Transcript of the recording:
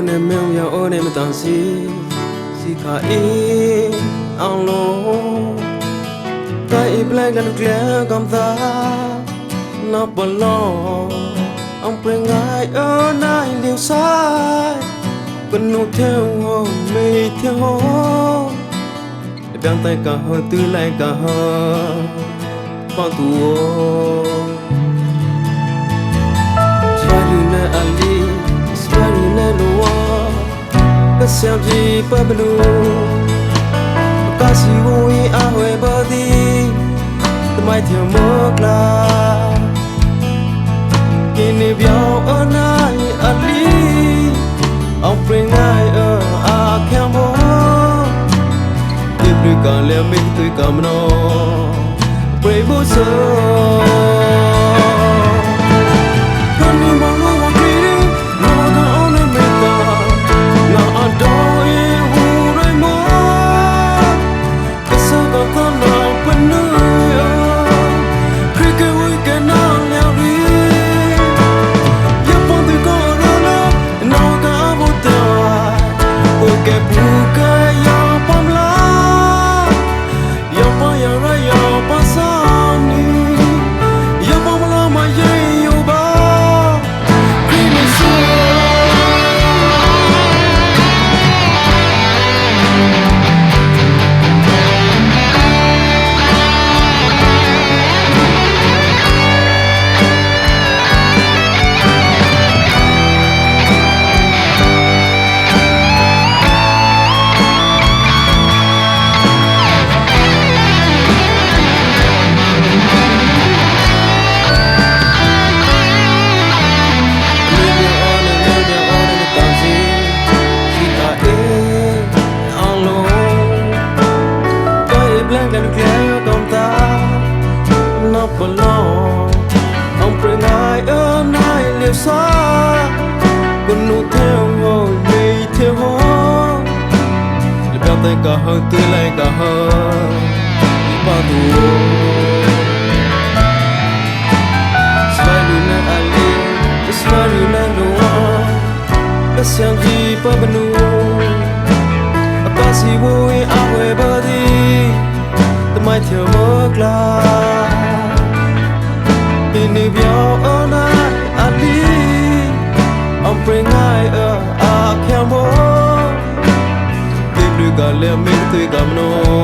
ne meu ya o ne matan si kha e ang lo ta e black la nuclear kam ta na balo ang prengai o nai liu sai kun nu theo ho me theo ho đang tay cả hơi tươi lại cả hơi bao tuổi Swarina Ali Swarina Noa Kasam ji pablu Kasi wui ahwe badi Mai theo mơ la Kini biao anai Ali Ông pring ai a khem ho Tiếp được cả lẽ mình tôi cảm nó Pray vô sơ Ông pray ngài ở nai liều xa Quân nụ theo ngồi mây theo hó Để béo tay cả hơi tươi lại cả hơi Đi bao tù Swarina Ali Swarina Noa Kasam ji pabnu Kasi wui ahwe badi Mai theo mơ la Kini biao anai Ali Ông pray ngai a khem ho Tiếp được cả lẽ mình tôi cảm nó